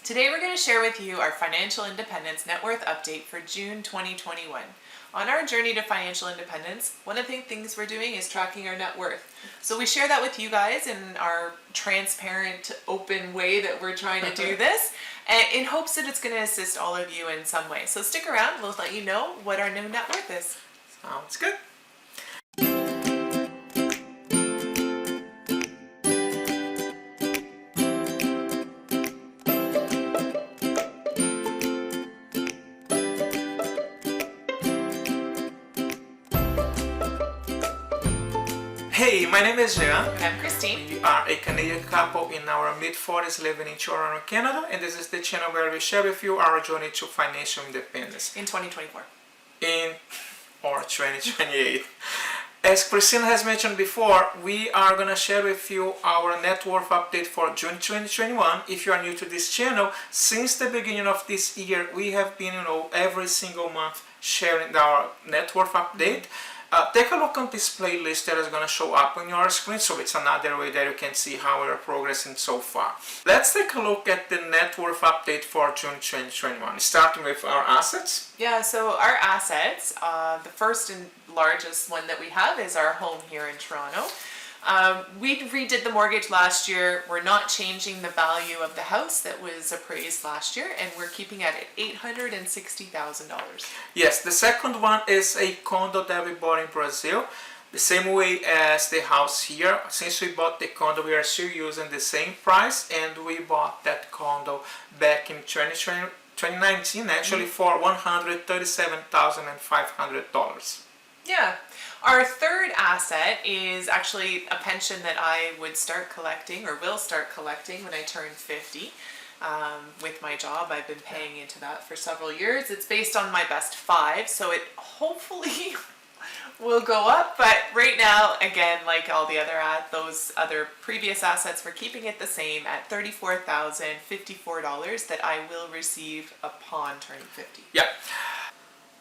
Today we're going to share with you our financial independence net worth update for June 2021. On our journey to financial independence, one of the things we're doing is tracking our net worth. So we share that with you guys in our transparent, open way that we're trying to do this, and in hopes that it's going to assist all of you in some way. So stick around, we'll let you know what our new net worth is. Sounds good. Hey, my name is Jean. And I'm Christine. We are a Canadian couple in our mid-40s living in Toronto, Canada, and this is the channel where we share with you our journey to financial independence. In 2024. Or 2028. As Christine has mentioned before, we are going to share with you our net worth update for June 2021. If you are new to this channel, since the beginning of this year, we have been, every single month sharing our net worth update. Take a look on this playlist that is going to show up on your screen, so it's another way that you can see how we're progressing so far. Let's take a look at the net worth update for June 2021, starting with our assets. Yeah, so our assets, the first and largest one that we have is our home here in Toronto. We redid the mortgage last year. We're not changing the value of the house that was appraised last year, and we're keeping it at $860,000. Yes, the second one is a condo that we bought in Brazil. The same way as the house here. Since we bought the condo, we are still using the same price, and we bought that condo back in 2019, actually, for $137,500. Yeah. Our third asset is actually a pension that I would start collecting, or will start collecting, when I turn 50. With my job, I've been paying into that for several years. It's based on my best 5, so it hopefully will go up. But right now, again, like all the those other previous assets, we're keeping it the same at $34,054 that I will receive upon turning 50. Yeah.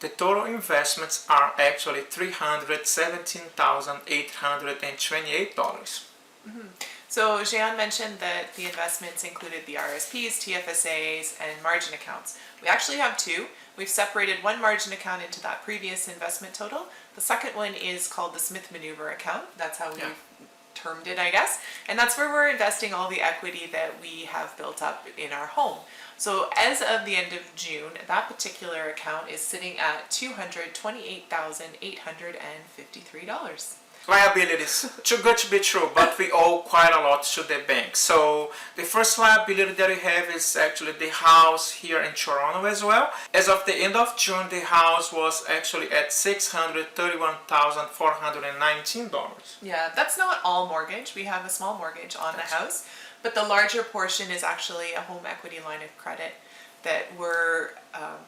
The total investments are actually $317,828. Mm-hmm. So Jean mentioned that the investments included the RSPs, TFSAs, and margin accounts. We actually have 2. We've separated one margin account into that previous investment total. The second one is called the Smith Maneuver account. That's how we've termed it, I guess. And that's where we're investing all the equity that we have built up in our home. So as of the end of June, that particular account is sitting at $228,853. Liabilities. Too good to be true, but we owe quite a lot to the bank. So the first liability that we have is actually the house here in Toronto as well. As of the end of June, the house was actually at $631,419. Yeah, that's not all mortgage. We have a small mortgage on the house, but the larger portion is actually a home equity line of credit that we're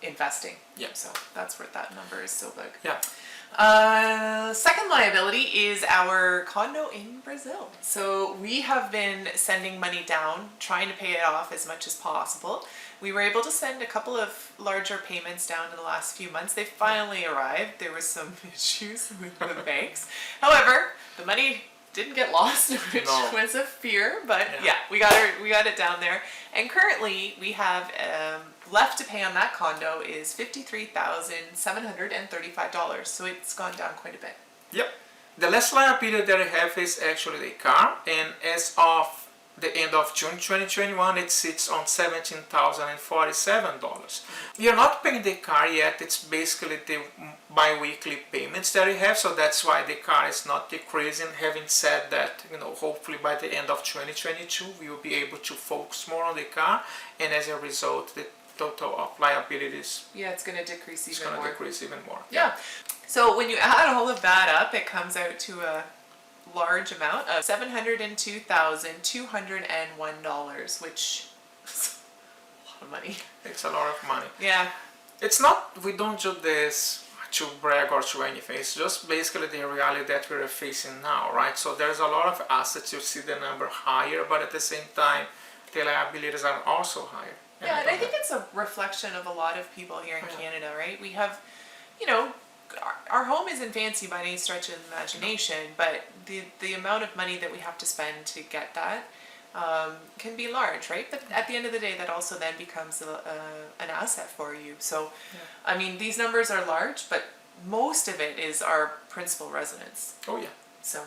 investing. Yeah. So that's where that number is so big. Yeah. Second liability is our condo in Brazil. So we have been sending money down, trying to pay it off as much as possible. We were able to send a couple of larger payments down in the last few months. They finally arrived. There was some issues with the banks. However, the money didn't get lost, which was a fear, but yeah, we got it down there. And currently we have left to pay on that condo is $53,735. So it's gone down quite a bit. Yep. The last liability that I have is actually the car, and as of the end of June 2021, it sits on $17,047. We are not paying the car yet. It's basically the bi-weekly payments that we have, so that's why the car is not decreasing. Having said that, hopefully by the end of 2022, we will be able to focus more on the car, and as a result, the total of liabilities, it's going to decrease even more. Yeah. So when you add all of that up, it comes out to a large amount of $702,201, which is a lot of money. It's a lot of money. Yeah. It's not, we don't do this to brag or to anything. It's just basically the reality that we're facing now, right? So there's a lot of assets. You see the number higher, but at the same time, the liabilities are also higher. Yeah, and I think it's a reflection of a lot of people here in Canada, right? We have, our home isn't fancy by any stretch of the imagination, but the amount of money that we have to spend to get that can be large, right? But at the end of the day, that also then becomes an asset for you. So, I mean, these numbers are large, but most of it is our principal residence. Oh yeah. So,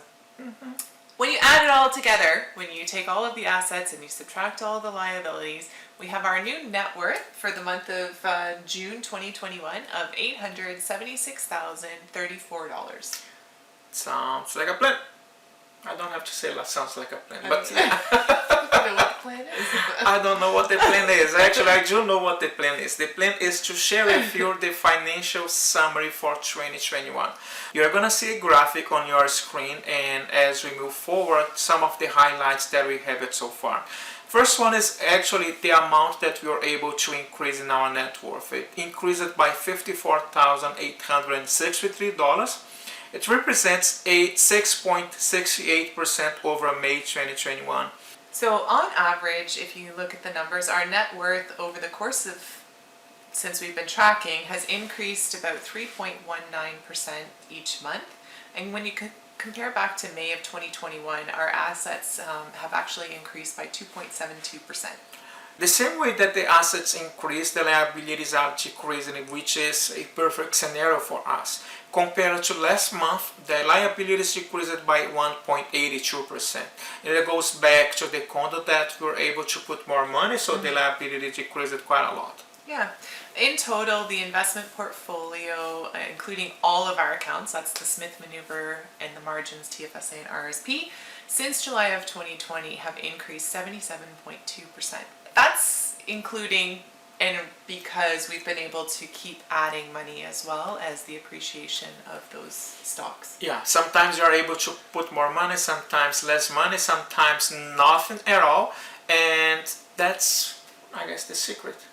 when you add it all together, when you take all of the assets and you subtract all the liabilities, we have our new net worth for the month of June 2021 of $876,034. Sounds like a plan. I don't have to say that sounds like a plan, but yeah. You know what the plan is? I don't know what the plan is. Actually, I do know what the plan is. The plan is to share with you the financial summary for 2021. You're gonna see a graphic on your screen, and as we move forward, some of the highlights that we have it so far. First one is actually the amount that we were able to increase in our net worth. It increased by $54,863. It represents a 6.68% over May 2021. So on average, if you look at the numbers, our net worth over the course of, since we've been tracking, has increased about 3.19% each month. And when you compare back to May of 2021, our assets have actually increased by 2.72%. The same way that the assets increase, the liabilities are decreasing, which is a perfect scenario for us. Compared to last month, the liabilities decreased by 1.82%. And it goes back to the condo that we were able to put more money, so the liability decreased quite a lot. Yeah. In total, the investment portfolio, including all of our accounts, that's the Smith Maneuver and the margins, TFSA and RSP, since July of 2020 have increased 77.2%. That's including, and because we've been able to keep adding money as well as the appreciation of those stocks. Yeah, sometimes you're able to put more money, sometimes less money, sometimes nothing at all, and that's, I guess, the secret.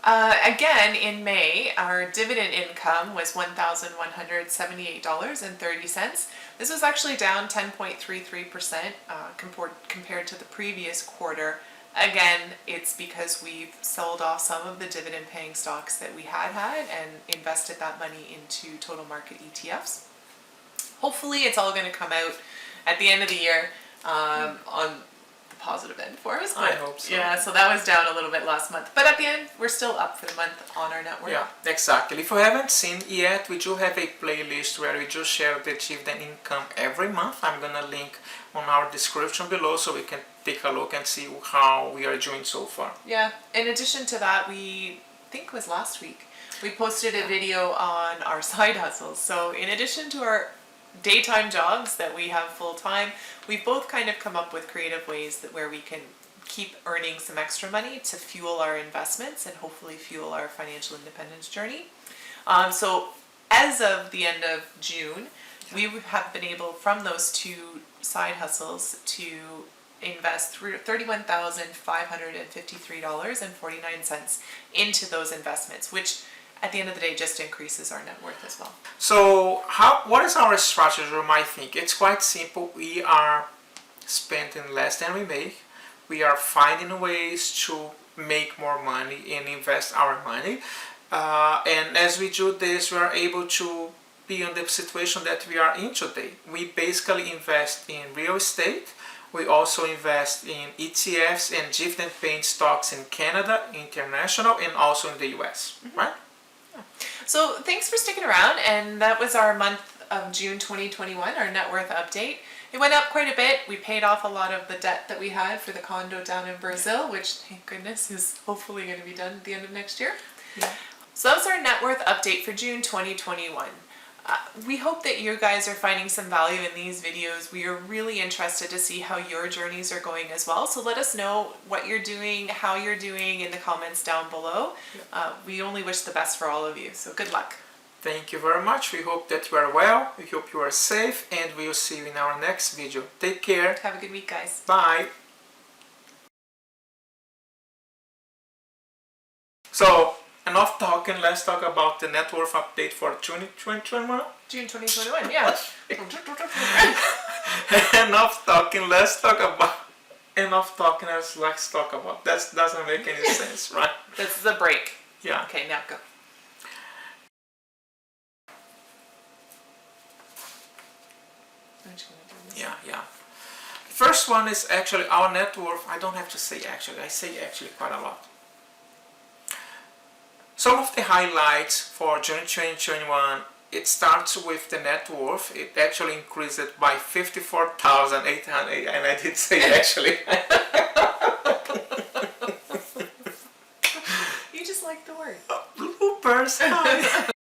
Again, in May, our dividend income was $1,178.30. This was actually down 10.33% compared to the previous quarter. Again, it's because we've sold off some of the dividend paying stocks that we had and invested that money into total market ETFs. Hopefully it's all going to come out at the end of the year on the positive end for us. I hope so. Yeah, so that was down a little bit last month. But at the end, we're still up for the month on our net worth. Yeah, exactly. If you haven't seen yet, we do have a playlist where we just share the dividend income every month. I'm going to link on our description below so we can take a look and see how we are doing so far. Yeah, in addition to that, we think it was last week, we posted a video on our side hustles. So in addition to our daytime jobs that we have full time, we've both kind of come up with creative ways where we can keep earning some extra money to fuel our investments and hopefully fuel our financial independence journey. So as of the end of June, we have been able, from those two side hustles, to invest $31,553.49 into those investments, which at the end of the day just increases our net worth as well. So what is our strategy? You might think it's quite simple. We are spending less than we make. We are finding ways to make more money and invest our money. And as we do this, we are able to be in the situation that we are in today. We basically invest in real estate. We also invest in ETFs and dividend paying stocks in Canada, international, and also in the US, right? So thanks for sticking around, and that was our month of June 2021, our net worth update. It went up quite a bit. We paid off a lot of the debt that we had for the condo down in Brazil, which thank goodness is hopefully going to be done at the end of next year. Yeah. So that was our net worth update for June 2021. We hope that you guys are finding some value in these videos. We are really interested to see how your journeys are going as well. So let us know what you're doing, how you're doing in the comments down below. We only wish the best for all of you. So good luck. Thank you very much. We hope that you are well. We hope you are safe, and we'll see you in our next video. Take care. Have a good week, guys. Bye. So, enough talking, let's talk about the net worth update for June 2021. June 2021, yeah. Enough talking, let's talk about... Enough talking, let's talk about... That doesn't make any sense, right? This is a break. Yeah. Okay, now go. Yeah. First one is actually our net worth. I don't have to say actually, I say actually quite a lot. Some of the highlights for June 2021, it starts with the net worth. It actually increased by 54,800, and I did say actually. You just like the word. Bloopers.